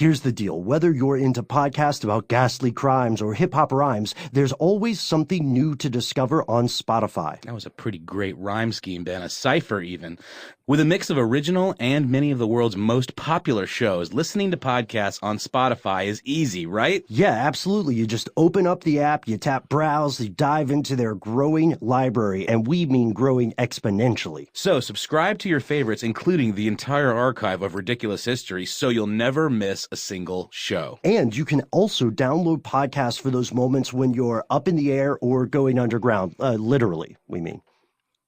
Here's the deal. Whether you're into podcasts about ghastly crimes or hip-hop rhymes, there's always something new to discover on Spotify. That was a pretty great rhyme scheme, Ben. A cipher, even. With a mix of original and many of the world's most popular shows, listening to podcasts on Spotify is easy, right? Yeah, absolutely. You just open up the app, you tap browse, you dive into their growing library, and we mean growing exponentially. So subscribe to your favorites, including the entire archive of Ridiculous History, so you'll never miss a single show. And you can also download podcasts for those moments when you're up in the air or going underground. Literally, we mean.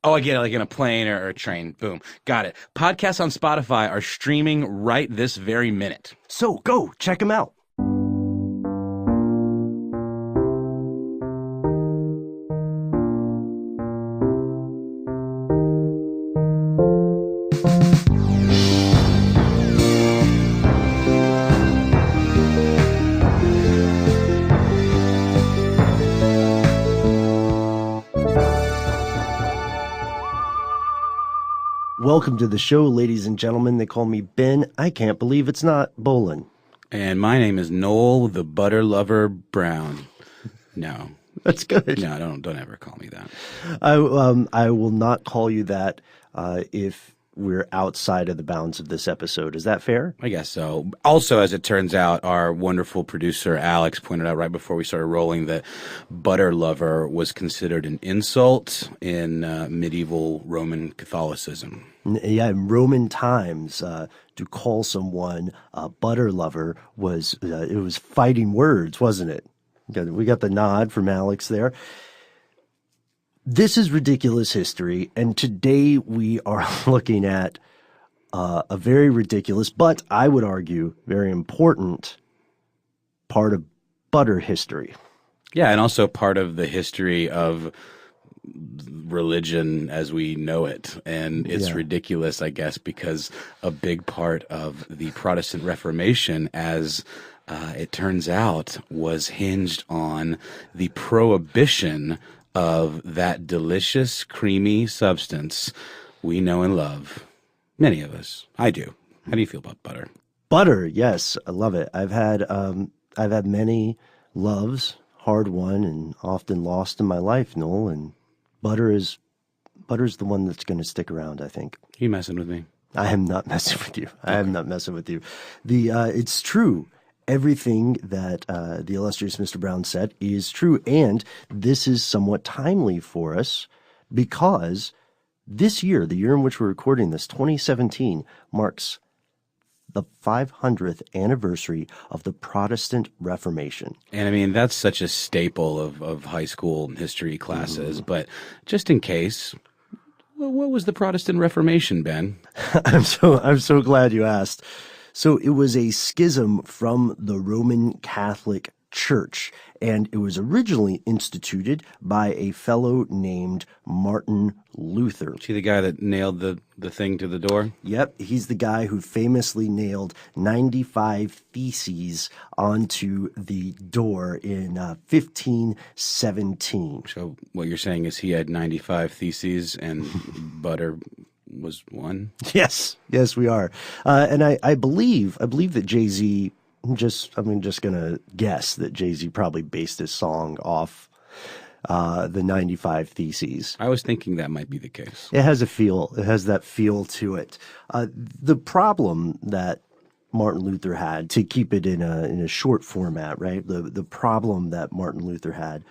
Oh, I get it, like in a plane or a train. Boom. Got it. Podcasts on Spotify are streaming right this very minute. So go, check them out. Welcome to the show, ladies and gentlemen. They call me Ben. I can't believe it's not Bolin. And my name is Noel the Butter Lover Brown. No. That's good. No, don't ever call me that. I will not call you that if we're outside of the bounds of this episode. Is that fair? I guess so. Also, as it turns out, our wonderful producer Alex pointed out right before we started rolling that butter lover was considered an insult in medieval Roman Catholicism. Yeah, in Roman times, to call someone a butter lover was it was fighting words, wasn't it? We got the nod from Alex there. This is Ridiculous History, and today we are looking at a very ridiculous, but I would argue very important part of butter history. Yeah, and also part of the history of religion as we know it. And it's ridiculous, I guess, because a big part of the Protestant Reformation, as it turns out, was hinged on the prohibition of that delicious, creamy substance we know and love. Many of us. I do. How do you feel about butter? Butter, yes, I love it. I've had many loves, hard won and often lost in my life, Noel, and butter's the one that's going to stick around, I think. You messing with me? I am not messing with you. I am not messing with you. It's true. Everything that the illustrious Mr. Brown said is true, and this is somewhat timely for us because this year, the year in which we're recording this, 2017, marks the 500th anniversary of the Protestant Reformation. And I mean, that's such a staple of high school history classes, but just in case, what was the Protestant Reformation, Ben? I'm so glad you asked. So it was a schism from the Roman Catholic Church, and it was originally instituted by a fellow named Martin Luther. See the guy that nailed the thing to the door? Yep, he's the guy who famously nailed 95 theses onto the door in 1517. So what you're saying is he had 95 theses and butter was one? Yes, we are. And I believe that Jay-Z, I'm just going to guess that Jay-Z probably based his song off the 95 Theses. I was thinking that might be the case. It has a feel. It has that feel to it. The problem that Martin Luther had, to keep it in a short format, right? The problem that Martin Luther had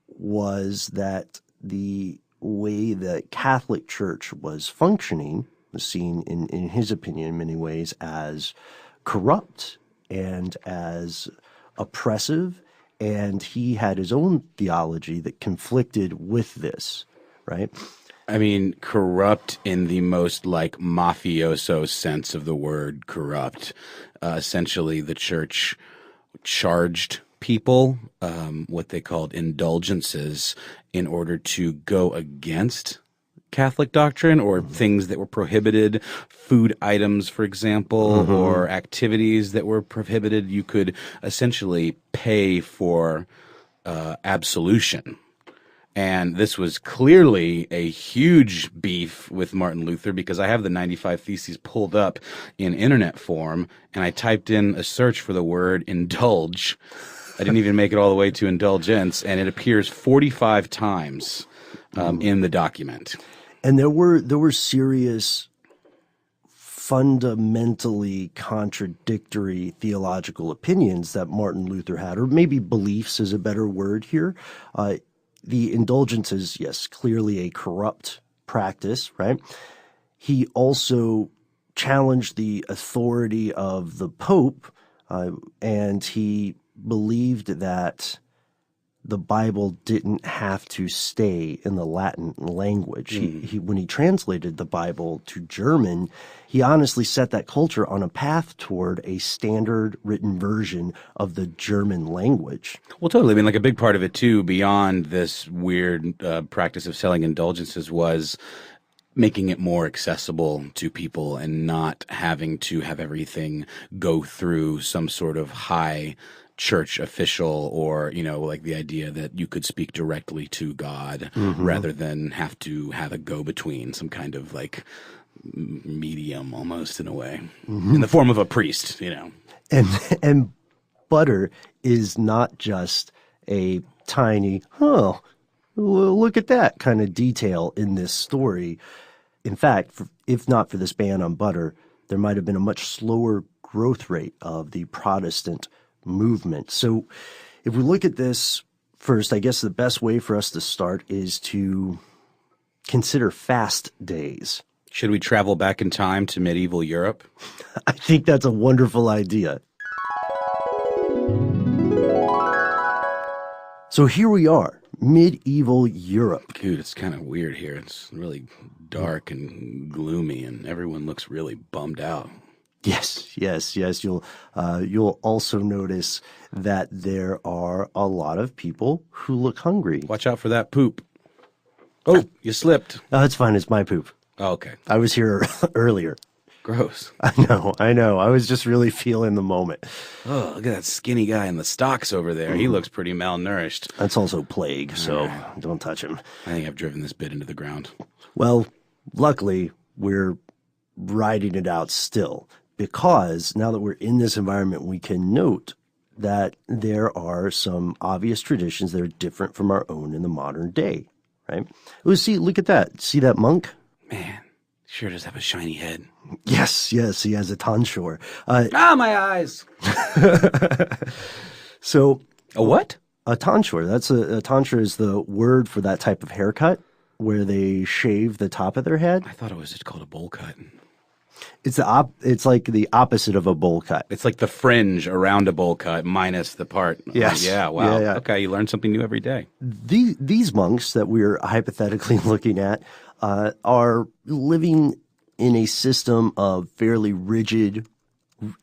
was that the way the Catholic Church was functioning was seen, in his opinion, in many ways, as corrupt and as oppressive, and he had his own theology that conflicted with this, right? I mean, corrupt in the most like mafioso sense of the word corrupt. Essentially, the church charged people what they called indulgences in order to go against Catholic doctrine or things that were prohibited, food items, for example, or activities that were prohibited. You could essentially pay for absolution. And this was clearly a huge beef with Martin Luther, because I have the 95 Theses pulled up in internet form, and I typed in a search for the word indulge. I didn't even make it all the way to indulgence, and it appears 45 times in the document. And there were serious, fundamentally contradictory theological opinions that Martin Luther had, or maybe beliefs is a better word here. The indulgence is, yes, clearly a corrupt practice, right? He also challenged the authority of the Pope, and he believed that the Bible didn't have to stay in the Latin language. He when he translated the Bible to German, he honestly set that culture on a path toward a standard written version of the German language. Well, totally. I mean, like a big part of it too, beyond this weird practice of selling indulgences, was making it more accessible to people and not having to have everything go through some sort of high church official, or, you know, like the idea that you could speak directly to God rather than have to have a go-between, some kind of like medium almost, in a way, in the form of a priest, you know. And butter is not just a tiny, oh, look at that kind of detail in this story. In fact, if not for this ban on butter, there might have been a much slower growth rate of the Protestant movement. So if we look at this first, I guess the best way for us to start is to consider fast days. Should we travel back in time to medieval Europe? I think that's a wonderful idea. So here we are, medieval Europe. Dude, it's kind of weird here. It's really dark and gloomy, and everyone looks really bummed out. Yes. You'll also notice that there are a lot of people who look hungry. Watch out for that poop. Oh, you slipped. Oh, it's fine. It's my poop. Oh, okay. I was here earlier. Gross. I know. I was just really feeling the moment. Oh, look at that skinny guy in the stocks over there. He looks pretty malnourished. That's also plague, so don't touch him. I think I've driven this bit into the ground. Well, luckily, we're riding it out still, because now that we're in this environment, we can note that there are some obvious traditions that are different from our own in the modern day, right? Oh, see, look at that. See that monk? Man, sure does have a shiny head. Yes, he has a tonsure. My eyes! So, A what? a tonsure, a tonsure is the word for that type of haircut where they shave the top of their head. I thought it was just called a bowl cut. It's like the opposite of a bowl cut. It's like the fringe around a bowl cut minus the part. Yes. Yeah, wow. Yeah. Okay, you learn something new every day. These monks that we're hypothetically looking at are living in a system of fairly rigid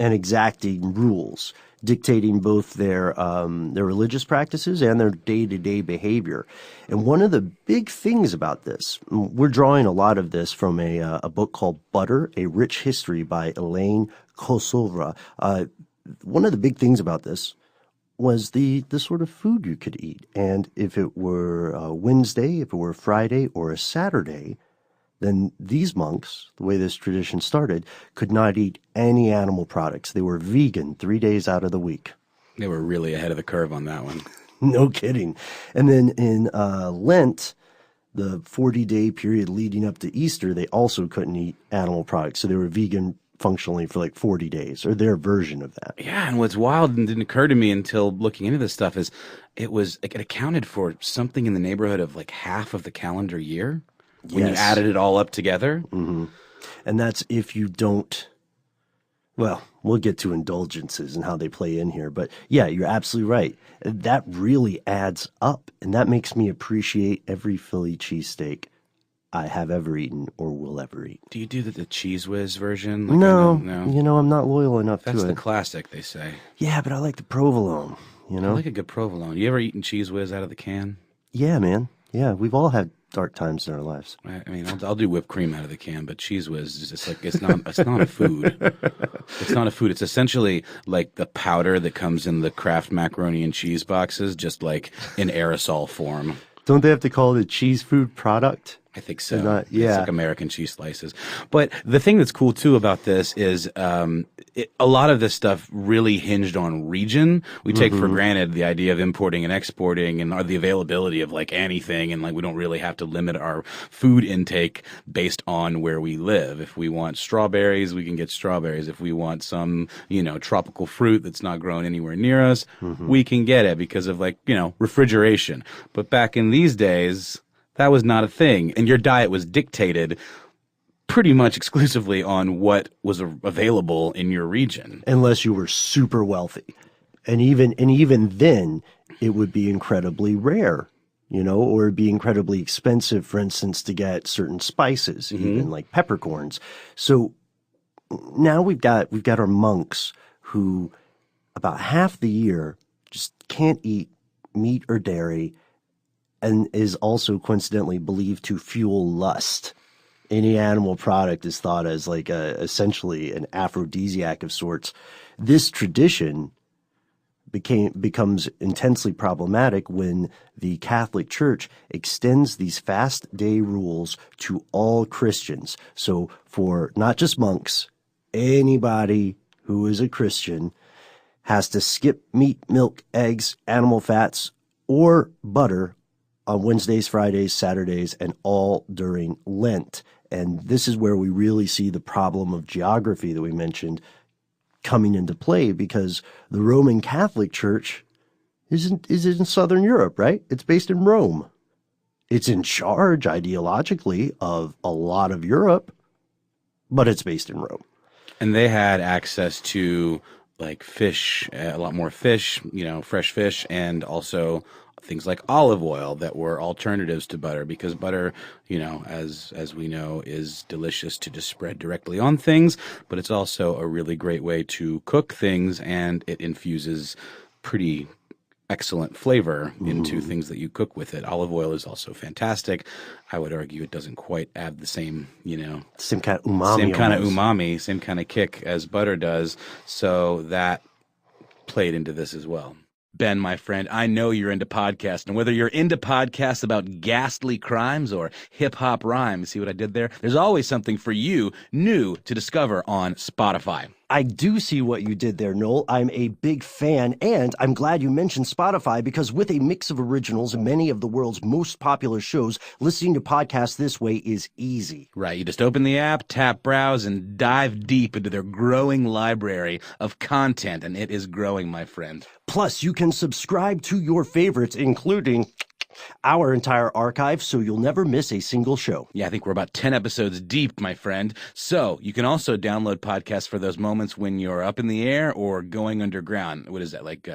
and exacting rules, dictating both their religious practices and their day-to-day behavior. And one of the big things about this, we're drawing a lot of this from a book called Butter, A Rich History by Elaine Kosovra. One of the big things about this was the sort of food you could eat. And if it were a Wednesday, if it were a Friday or a Saturday, then these monks, the way this tradition started, could not eat any animal products. They were vegan 3 days out of the week. They were really ahead of the curve on that one. No kidding. And then in Lent, the 40-day period leading up to Easter, they also couldn't eat animal products. So they were vegan functionally for like 40 days, or their version of that. Yeah, and what's wild and didn't occur to me until looking into this stuff is it accounted for something in the neighborhood of like half of the calendar year when you added it all up together. Mm-hmm. And that's if you don't, well, we'll get to indulgences and how they play in here. But yeah, you're absolutely right. That really adds up. And that makes me appreciate every Philly cheesesteak I have ever eaten or will ever eat. Do you do the Cheese Whiz version? Like No, no. I'm not loyal enough That's to the it. classic, they say. Yeah, but I like the provolone, I like a good provolone. You ever eaten Cheese Whiz out of the can? Yeah, man. Yeah, we've all had dark times in our lives. I mean, I'll do whipped cream out of the can, but Cheese Whiz is just like it's not a food. It's not a food. It's essentially like the powder that comes in the Kraft macaroni and cheese boxes, just like in aerosol form. Don't they have to call it a cheese food product? I think so. It's Yeah. like American cheese slices. But the thing that's cool too about this is a lot of this stuff really hinged on region. We take for granted the idea of importing and exporting and the availability of like anything, and like we don't really have to limit our food intake based on where we live. If we want strawberries, we can get strawberries. If we want some, tropical fruit that's not grown anywhere near us, we can get it because of like, refrigeration. But back in these days, that was not a thing. And your diet was dictated pretty much exclusively on what was available in your region. Unless you were super wealthy. And even then, it would be incredibly rare, or it'd be incredibly expensive, for instance, to get certain spices, even like peppercorns. So now we've got our monks who about half the year just can't eat meat or dairy, and is also coincidentally believed to fuel lust. Any animal product is thought as like essentially an aphrodisiac of sorts. This tradition becomes intensely problematic when the Catholic Church extends these fast day rules to all Christians. So for not just monks, anybody who is a Christian has to skip meat, milk, eggs, animal fats, or butter on Wednesdays, Fridays, Saturdays, and all during Lent. And this is where we really see the problem of geography that we mentioned coming into play, because the Roman Catholic Church is in Southern Europe, right? It's based in Rome. It's in charge ideologically of a lot of Europe, but it's based in Rome. And they had access to like fish, a lot more fish, fresh fish, and also things like olive oil that were alternatives to butter, because butter, as we know, is delicious to just spread directly on things, but it's also a really great way to cook things, and it infuses pretty excellent flavor into things that you cook with it. Olive oil is also fantastic. I would argue it doesn't quite add the same, Same kind of umami. Same kind of kick as butter does. So that played into this as well. Ben, my friend, I know you're into podcasts, and whether you're into podcasts about ghastly crimes or hip-hop rhymes, see what I did there? There's always something for you new to discover on Spotify. I do see what you did there, Noel. I'm a big fan, and I'm glad you mentioned Spotify, because with a mix of originals and many of the world's most popular shows, listening to podcasts this way is easy. Right. You just open the app, tap browse, and dive deep into their growing library of content, and it is growing, my friend. Plus, you can subscribe to your favorites, including our entire archive, so you'll never miss a single show. Yeah, I think we're about 10 episodes deep, my friend. So you can also download podcasts for those moments when you're up in the air or going underground. What is that, like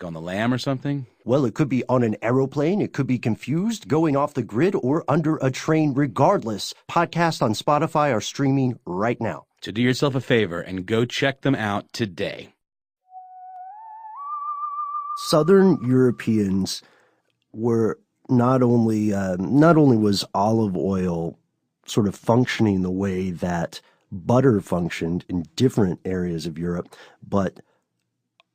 on the lam or something? Well, it could be on an aeroplane, it could be confused, going off the grid, or under a train. Regardless, podcasts on Spotify are streaming right now. So do yourself a favor and go check them out today. Southern Europeans were not only was olive oil sort of functioning the way that butter functioned in different areas of Europe, but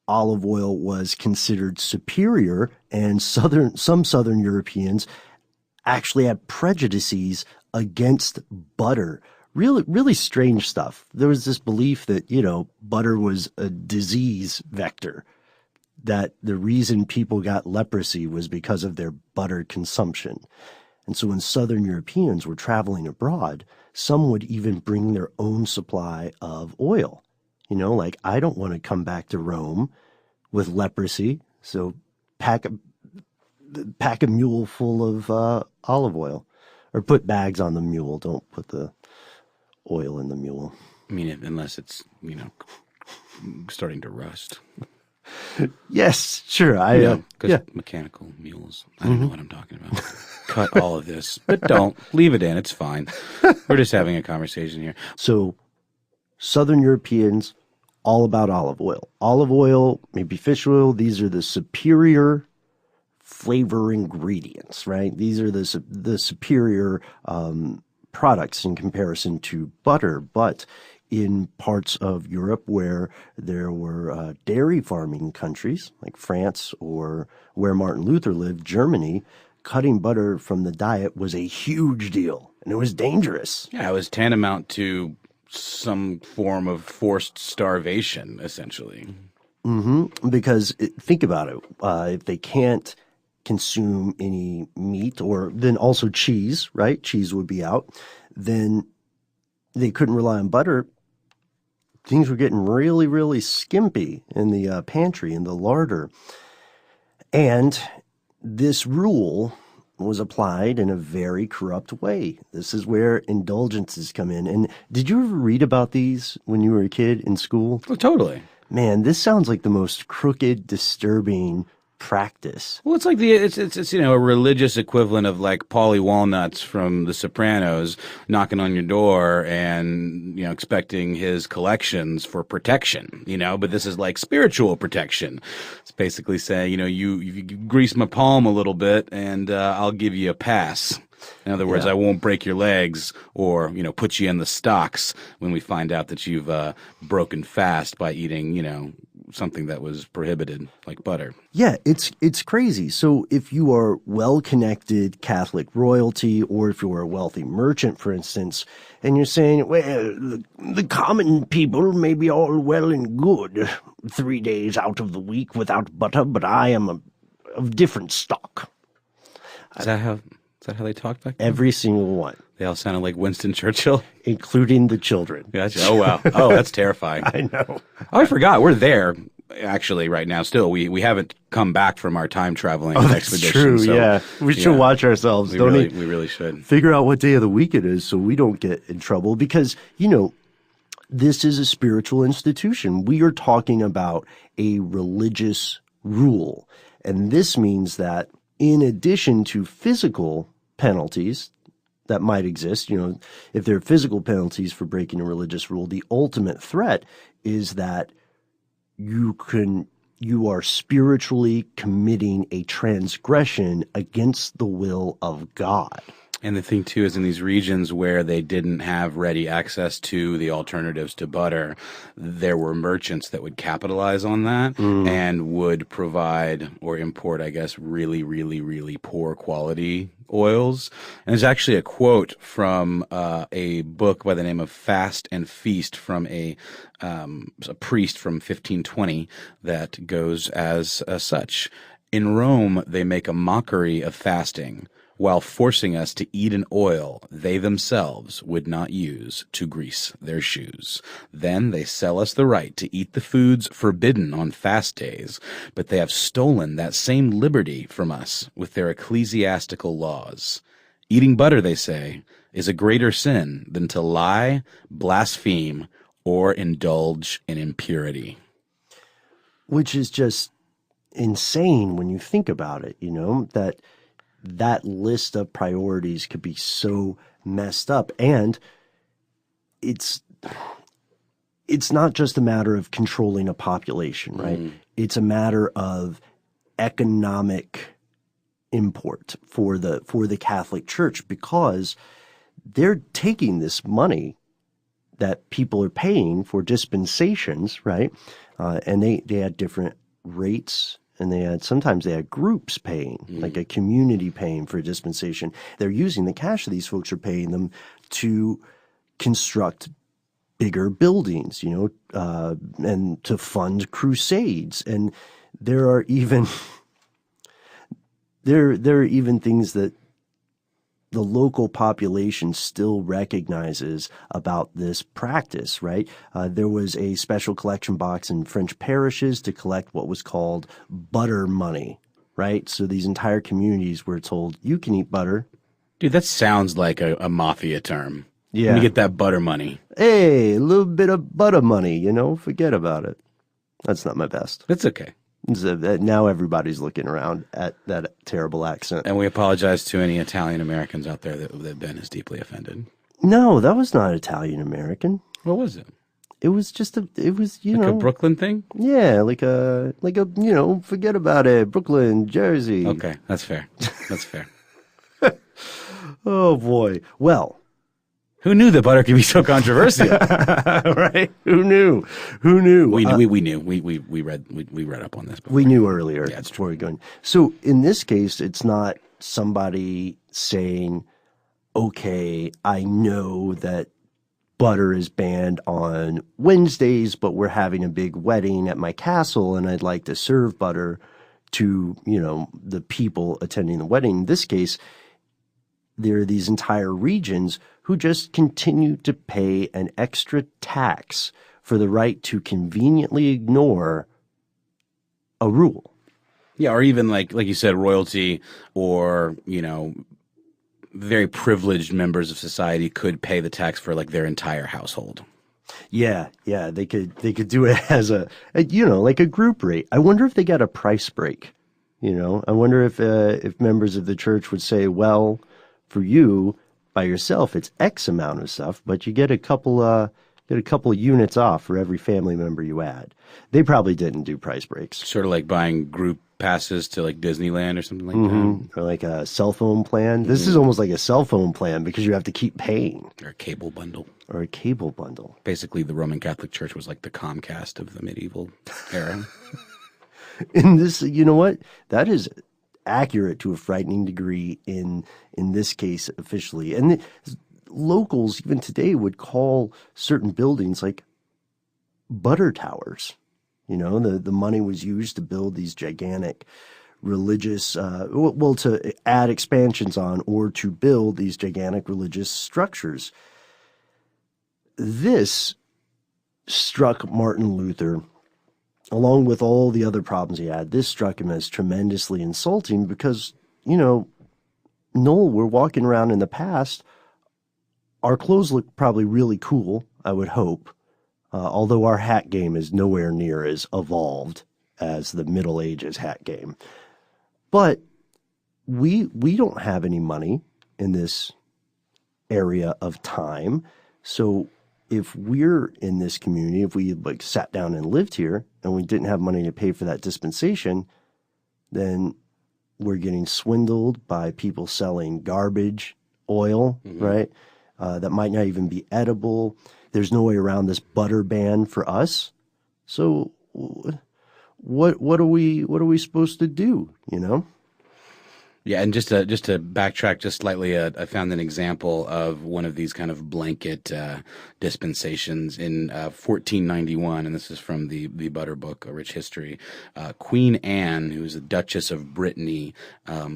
olive oil was considered superior, and some Southern Europeans actually had prejudices against butter. Really, really strange stuff. There was this belief that, butter was a disease vector, that the reason people got leprosy was because of their butter consumption. And so when Southern Europeans were traveling abroad, some would even bring their own supply of oil. Like, I don't want to come back to Rome with leprosy, so pack a mule full of olive oil. Or put bags on the mule. Don't put the oil in the mule. I mean, unless it's, starting to rust. Yes, sure. Because mechanical mules. I don't know what I'm talking about. Cut all of this, but don't. Leave it in. It's fine. We're just having a conversation here. So, Southern Europeans, all about olive oil. Olive oil, maybe fish oil, these are the superior flavor ingredients, right? These are the superior products in comparison to butter. But in parts of Europe where there were dairy farming countries like France, or where Martin Luther lived, Germany, cutting butter from the diet was a huge deal, and it was dangerous. Yeah, it was tantamount to some form of forced starvation, essentially. Because think about it. If they can't consume any meat or then also cheese, right? Cheese would be out. Then they couldn't rely on butter. Things were getting really, really skimpy in the pantry, in the larder. And this rule was applied in a very corrupt way. This is where indulgences come in. And did you ever read about these when you were a kid in school? Oh, totally. Man, this sounds like the most crooked, disturbing practice. Well, it's like it's a religious equivalent of like Paulie Walnuts from The Sopranos knocking on your door and expecting his collections for protection. But this is like spiritual protection. It's basically saying you grease my palm a little bit and I'll give you a pass. In other words, I won't break your legs or, put you in the stocks when we find out that you've broken fast by eating, something that was prohibited, like butter. Yeah, it's crazy. So if you are well-connected Catholic royalty, or if you're a wealthy merchant, for instance, and you're saying, well, the common people may be all well and good 3 days out of the week without butter, but I am of different stock. Is that how they talked back then? Every single one. They all sounded like Winston Churchill? Including the children. Gotcha. Oh, wow. Oh, that's terrifying. I know. Oh, I forgot. We're there, actually, right now still. We haven't come back from our time traveling expedition. True, so, yeah. We should watch ourselves, we don't we? We really should. Figure out what day of the week it is so we don't get in trouble because, this is a spiritual institution. We are talking about a religious rule. And this means that in addition to physical penalties that might exist, if there are physical penalties for breaking a religious rule, the ultimate threat is that you are spiritually committing a transgression against the will of God. And the thing, too, is in these regions where they didn't have ready access to the alternatives to butter, there were merchants that would capitalize on that and would provide or import, I guess, really, really, really poor quality oils. And there's actually a quote from a book by the name of Fast and Feast from a priest from 1520 that goes as such. In Rome, they make a mockery of fasting, while forcing us to eat an oil they themselves would not use to grease their shoes. Then they sell us the right to eat the foods forbidden on fast days, but they have stolen that same liberty from us with their ecclesiastical laws. Eating butter, they say, is a greater sin than to lie, blaspheme, or indulge in impurity. Which is just insane when you think about it, that list of priorities could be so messed up. And it's not just a matter of controlling a population, right? It's a matter of economic import for the Catholic Church because they're taking this money that people are paying for dispensations, right? And they had different rates. And sometimes they had groups paying, like a community paying for a dispensation. They're using the cash that these folks are paying them to construct bigger buildings, and to fund crusades. And there are even there are even things that the local population still recognizes about this practice, right? There was a special collection box in French parishes to collect what was called butter money, right? So these entire communities were told, you can eat butter. Dude, that sounds like a mafia term. Yeah. Let me get that butter money. Hey, a little bit of butter money, forget about it. That's not my best. That's okay. Now everybody's looking around at that terrible accent. And we apologize to any Italian Americans out there that Ben is deeply offended. No, that was not Italian American. What was it? It was just a Brooklyn thing? Yeah, like a forget about it, Brooklyn, Jersey. Okay, that's fair. That's fair. Oh boy. Well, who knew that butter could be so controversial? Right? Who knew? We knew. We read up on this before. We knew earlier. Yeah, it's before we go in. So in this case, it's not somebody saying, okay, I know that butter is banned on Wednesdays, but we're having a big wedding at my castle and I'd like to serve butter to, the people attending the wedding. In this case, there are these entire regions who just continue to pay an extra tax for the right to conveniently ignore a rule. Yeah, or even like you said, royalty or, very privileged members of society could pay the tax for like their entire household. Yeah, they could do it as like a group rate. I wonder if they got a price break. I wonder if members of the church would say, well, for you by yourself, it's X amount of stuff, but you get a couple units off for every family member you add. They probably didn't do price breaks. Sort of like buying group passes to like Disneyland or something like that. Or like a cell phone plan. This is almost like a cell phone plan because you have to keep paying. Or a cable bundle. Basically, the Roman Catholic Church was like the Comcast of the medieval era. And this, you know what? That is accurate to a frightening degree in this case officially. And locals even today would call certain buildings like butter towers. The money was used to build these gigantic religious, to add expansions on or to build these gigantic religious structures. This struck Martin Luther, along with all the other problems he had. This struck him as tremendously insulting because, Noel, we're walking around in the past. Our clothes look probably really cool, I would hope. Although our hat game is nowhere near as evolved as the Middle Ages hat game. But we don't have any money in this area of time. So if we're in this community, if we sat down and lived here and we didn't have money to pay for that dispensation, then we're getting swindled by people selling garbage oil, right? That might not even be edible. There's no way around this butter ban for us. So what are we supposed to do, Yeah, and just to backtrack just slightly, I found an example of one of these kind of blanket dispensations in 1491, and this is from the Butter Book, A Rich History. Queen Anne, who was the Duchess of Brittany,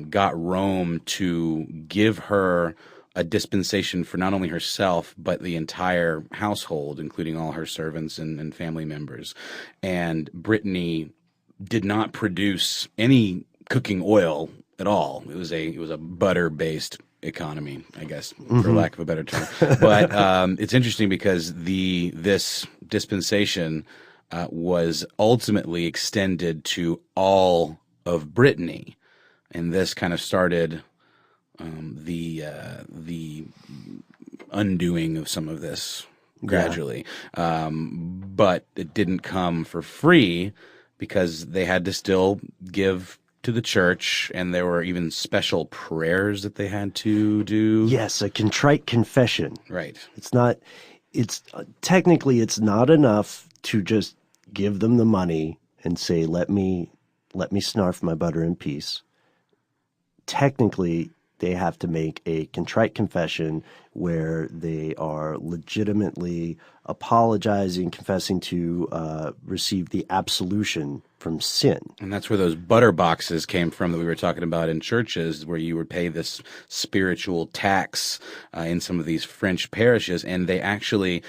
got Rome to give her a dispensation for not only herself, but the entire household, including all her servants and family members. And Brittany did not produce any cooking oil at all. It was a butter-based economy, I guess, for lack of a better term. But it's interesting because this dispensation was ultimately extended to all of Brittany, and this kind of started the undoing of some of this gradually. But it didn't come for free because they had to still give to the church, and there were even special prayers that they had to do. Yes, a contrite confession. Right. Technically it's not enough to just give them the money and say, let me snarf my butter in peace. Technically, they have to make a contrite confession where they are legitimately apologizing, confessing to receive the absolution from sin. And that's where those butter boxes came from that we were talking about in churches, where you would pay this spiritual tax in some of these French parishes, and they actually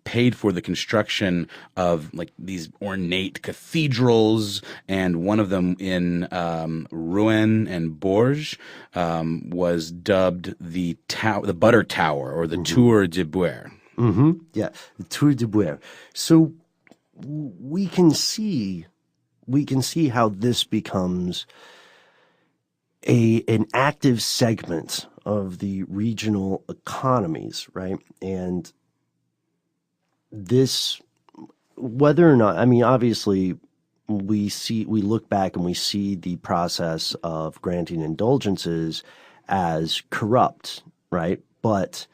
paid for the construction of like these ornate cathedrals, and one of them in Rouen and Bourges was dubbed the butter tower, or the Tour de Beurre. Yeah, the Tour de Beurre. So we can see how this becomes an active segment of the regional economies, right? And this, whether or not, I mean, obviously we look back and we see the process of granting indulgences as corrupt, right? But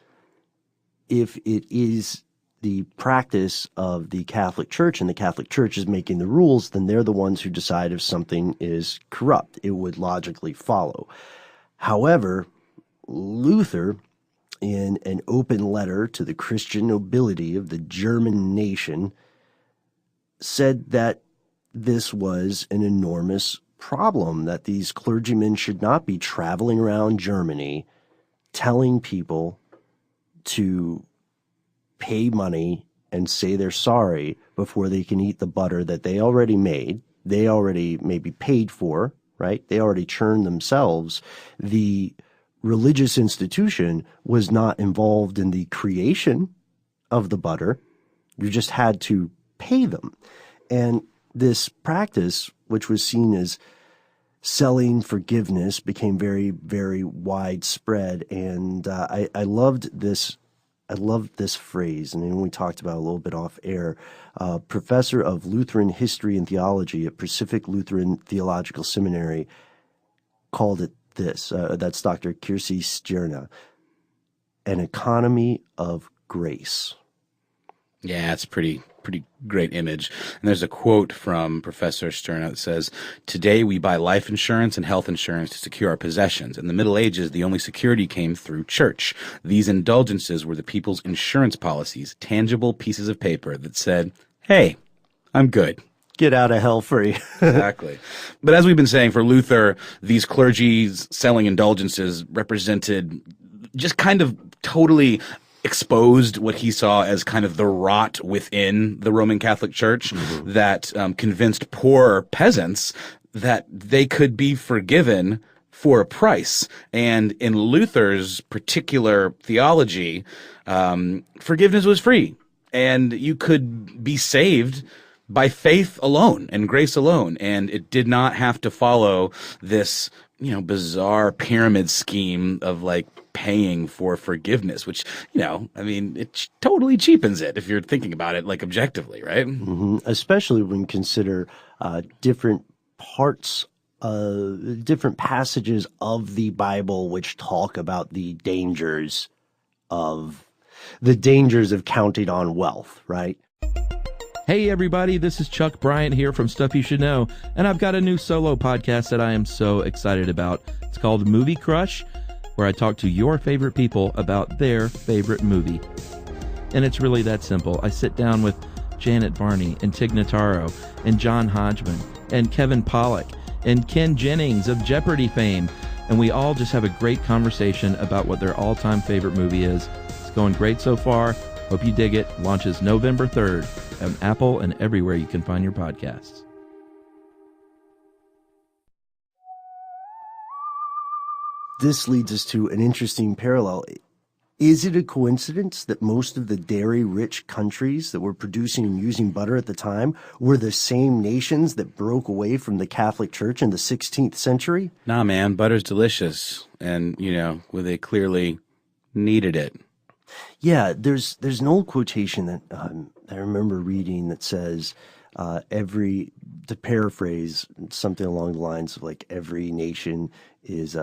if it is the practice of the Catholic Church, and the Catholic Church is making the rules, then they're the ones who decide if something is corrupt. It would logically follow. However, Luther, in an open letter to the Christian nobility of the German nation, said that this was an enormous problem, that these clergymen should not be traveling around Germany telling people to pay money and say they're sorry before they can eat the butter that they already made, they already maybe paid for, right? They already churned themselves. The religious institution was not involved in the creation of the butter. You just had to pay them. And this practice, which was seen as selling forgiveness, became very, very widespread. And I loved this. I loved this phrase, and we talked about it a little bit off air. Professor of Lutheran History and Theology at Pacific Lutheran Theological Seminary called it this. That's Dr. Kirsi Stierna, an economy of grace. Yeah, it's pretty great image. And there's a quote from Professor Stern that says, "Today we buy life insurance and health insurance to secure our possessions. In the Middle Ages, the only security came through church. These indulgences were the people's insurance policies, tangible pieces of paper that said, hey, I'm good. Get out of hell free." Exactly. But as we've been saying, for Luther, these clergies selling indulgences represented just kind of totally exposed what he saw as kind of the rot within the Roman Catholic Church that convinced poor peasants that they could be forgiven for a price. And in Luther's particular theology, forgiveness was free, and you could be saved by faith alone and grace alone. And it did not have to follow this, bizarre pyramid scheme of like paying for forgiveness, which, it totally cheapens it if you're thinking about it like objectively, right? Mm-hmm. Especially when you consider different passages of the Bible which talk about the dangers of counting on wealth, right? Hey everybody, this is Chuck Bryant here from Stuff You Should Know, and I've got a new solo podcast that I am so excited about. It's called Movie Crush, where I talk to your favorite people about their favorite movie. And it's really that simple. I sit down with Janet Varney and Tig Notaro and John Hodgman and Kevin Pollak and Ken Jennings of Jeopardy fame, and we all just have a great conversation about what their all-time favorite movie is. It's going great so far. Hope you dig it. Launches November 3rd on Apple and everywhere you can find your podcasts. This leads us to an interesting parallel. Is it a coincidence that most of the dairy-rich countries that were producing and using butter at the time were the same nations that broke away from the Catholic Church in the 16th century? Nah, man, butter's delicious. And, they clearly needed it. Yeah, there's an old quotation that I remember reading that says, to paraphrase, something along the lines of like every nation is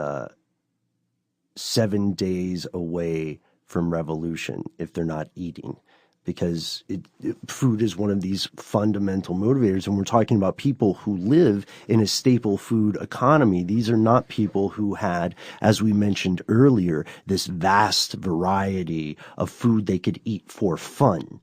7 days away from revolution if they're not eating, because food is one of these fundamental motivators. And we're talking about people who live in a staple food economy. These are not people who had, as we mentioned earlier, this vast variety of food they could eat for fun.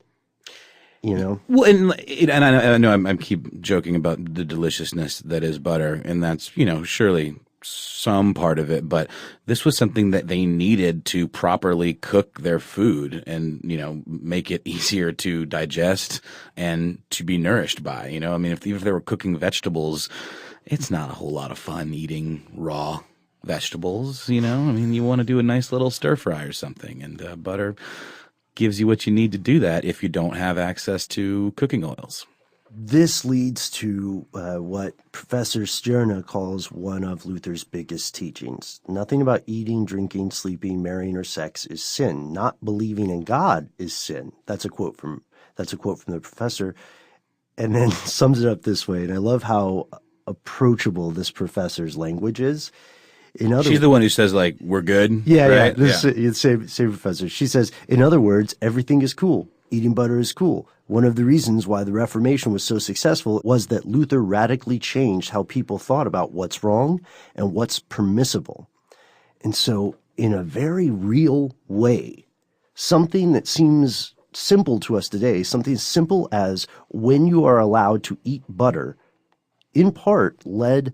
Well, and I know I keep joking about the deliciousness that is butter, and that's, surely some part of it, but this was something that they needed to properly cook their food and, make it easier to digest and to be nourished by, if they were cooking vegetables, it's not a whole lot of fun eating raw vegetables, you want to do a nice little stir fry or something, and butter gives you what you need to do that if you don't have access to cooking oils. This leads to what Professor Stierna calls one of Luther's biggest teachings. Nothing about eating, drinking, sleeping, marrying, or sex is sin. Not believing in God is sin. That's a quote from the professor, and then sums it up this way. And I love how approachable this professor's language is. She's the one who says, like, we're good. Yeah, right? Yeah. Same professor. She says, in other words, everything is cool. Eating butter is cool. One of the reasons why the Reformation was so successful was that Luther radically changed how people thought about what's wrong and what's permissible. And so, in a very real way, something that seems simple to us today, something as simple as when you are allowed to eat butter, in part led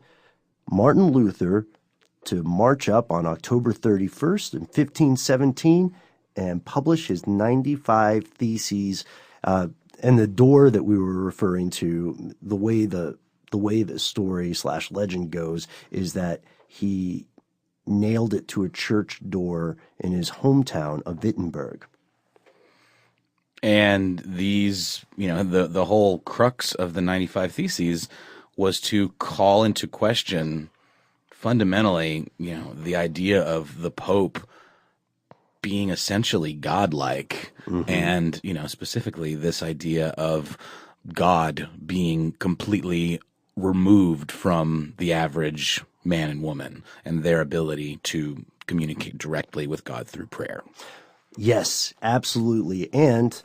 Martin Luther to march up on October 31st in 1517 and publish his 95 Theses. And the door that we were referring to, the way the story / legend goes, is that he nailed it to a church door in his hometown of Wittenberg. And these, the whole crux of the 95 Theses was to call into question fundamentally, the idea of the Pope being essentially godlike, and, specifically this idea of God being completely removed from the average man and woman and their ability to communicate directly with God through prayer. Yes, absolutely. And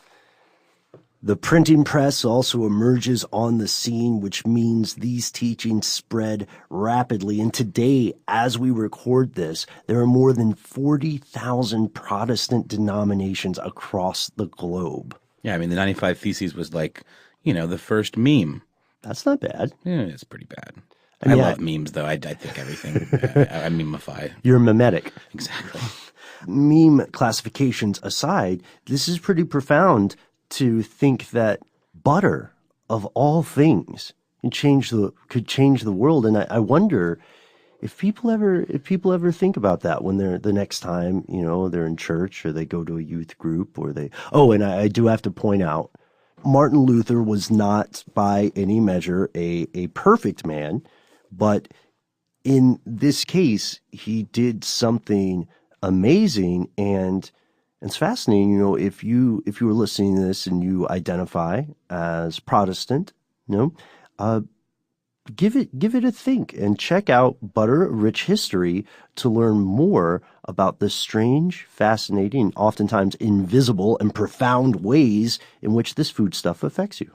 the printing press also emerges on the scene, which means these teachings spread rapidly. And today, as we record this, there are more than 40,000 Protestant denominations across the globe. Yeah, I mean, the 95 Theses was like, the first meme. That's not bad. Yeah, it's pretty bad. I mean, I love memes, though. I think everything. I memify. You're mimetic. Exactly. Meme classifications aside, this is pretty profound to think that butter, of all things, could change the world. And I wonder if people ever think about that when they're the next time, they're in church or they go to a youth group or they. Oh, and I do have to point out, Martin Luther was not by any measure a perfect man, but in this case, he did something amazing. And it's fascinating, if you were listening to this and you identify as Protestant, give it a think and check out Butter: A Rich History to learn more about the strange, fascinating, oftentimes invisible and profound ways in which this foodstuff affects you.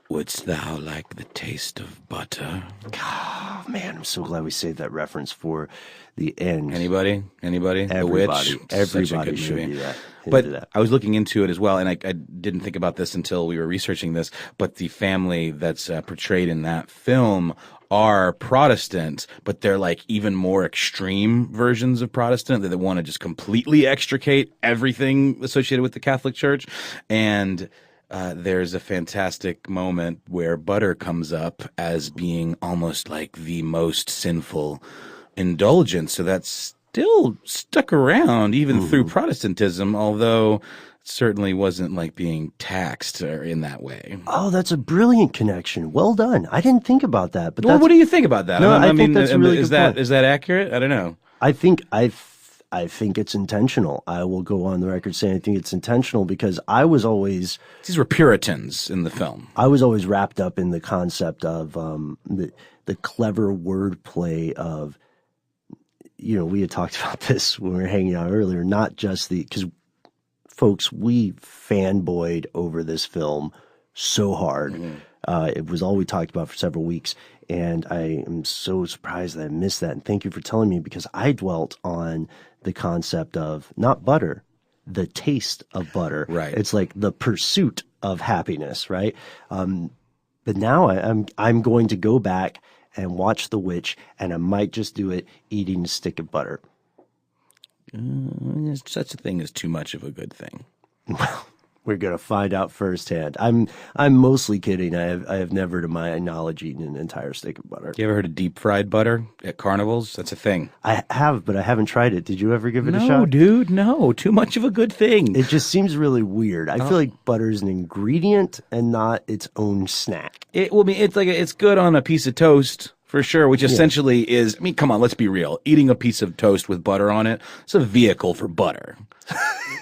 Wouldst thou like the taste of butter? Oh, man, I'm so glad we saved that reference for the end. Anybody? Everybody. The Witch? Everybody Such a good should movie. do that. But I was looking into it as well, and I didn't think about this until we were researching this, but the family that's portrayed in that film are Protestant, but they're like even more extreme versions of Protestant that want to just completely extricate everything associated with the Catholic Church. And there's a fantastic moment where butter comes up as being almost like the most sinful indulgence. So that's still stuck around even through Protestantism, although it certainly wasn't like being taxed or in that way. Oh, that's a brilliant connection. Well done. I didn't think about that. But Well, what do you think about that? No, I mean, think that's a really is good point. Is that accurate? I don't know. I think it's intentional. I will go on the record saying I think it's intentional because These were Puritans in the film. I was always wrapped up in the concept of the clever wordplay of, we had talked about this when we were hanging out earlier, not just because folks, we fanboyed over this film so hard. It was all we talked about for several weeks. And I am so surprised that I missed that. And thank you for telling me, because I dwelt on the concept of not butter, the taste of butter. Right. It's like the pursuit of happiness, right? But now I'm going to go back and watch The Witch, and I might just do it eating a stick of butter. There's such a thing as too much of a good thing. Well, we're gonna find out firsthand. I'm mostly kidding. I have never, to my knowledge, eaten an entire stick of butter. You ever heard of deep fried butter at carnivals? That's a thing. I have, but I haven't tried it. Did you ever give it a shot? No, dude, no. Too much of a good thing. It just seems really weird. I feel like butter is an ingredient and not its own snack. It's good on a piece of toast for sure, which essentially is, come on, let's be real. Eating a piece of toast with butter on it, it's a vehicle for butter.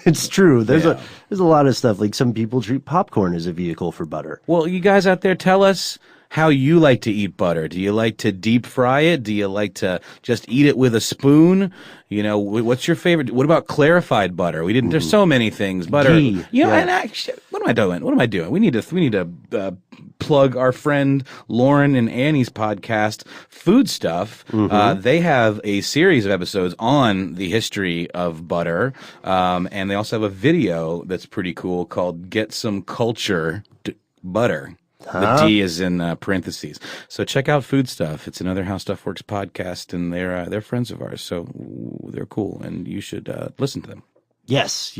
It's true. There's a lot of stuff. Like some people treat popcorn as a vehicle for butter. Well, you guys out there, tell us, how you like to eat butter. Do you like to deep fry it? Do you like to just eat it with a spoon? What's your favorite? What about clarified butter? There's so many things. Butter. Ghee. And actually, what am I doing? We need to plug our friend Lauren and Annie's podcast, Food Stuff. They have a series of episodes on the history of butter. And they also have a video that's pretty cool called Get Some Culture Butter. The D is in parentheses. So check out Food Stuff. It's another How Stuff Works podcast, and they're friends of ours, so they're cool, and you should listen to them. Yes,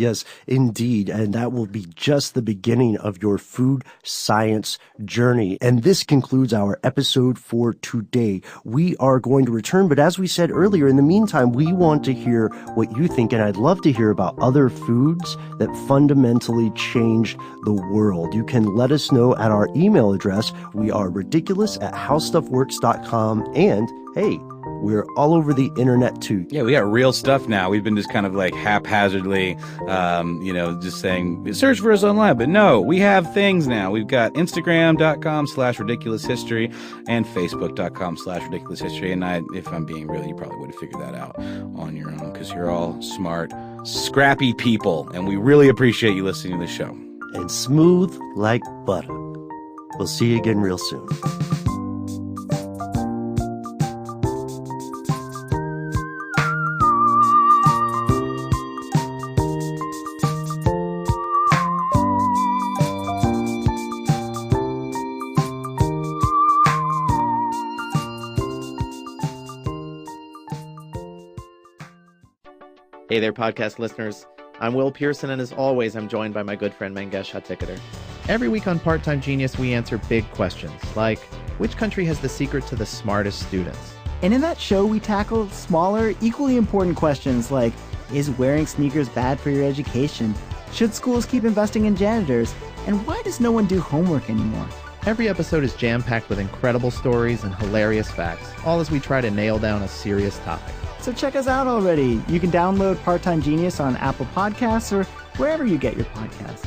indeed. And that will be just the beginning of your food science journey. And this concludes our episode for today. We are going to return, but as we said earlier, in the meantime, we want to hear what you think, and I'd love to hear about other foods that fundamentally changed the world. You can let us know at our email address. We are ridiculous@howstuffworks.com, and hey, we're all over the internet too. Yeah, we got real stuff now. We've been just kind of like haphazardly, just saying, search for us online. But no, we have things now. We've got Instagram.com/ridiculoushistory and Facebook.com/ridiculoushistory. And if I'm being real, you probably would have figured that out on your own because you're all smart, scrappy people. And we really appreciate you listening to the show. And smooth like butter. We'll see you again real soon. Hey there, podcast listeners. I'm Will Pearson, and as always, I'm joined by my good friend Mangesh Hattikudur. Every week on Part-Time Genius, we answer big questions, like, which country has the secret to the smartest students? And in that show, we tackle smaller, equally important questions like, is wearing sneakers bad for your education? Should schools keep investing in janitors? And why does no one do homework anymore? Every episode is jam-packed with incredible stories and hilarious facts, all as we try to nail down a serious topic. So check us out already. You can download Part-Time Genius on Apple Podcasts or wherever you get your podcasts.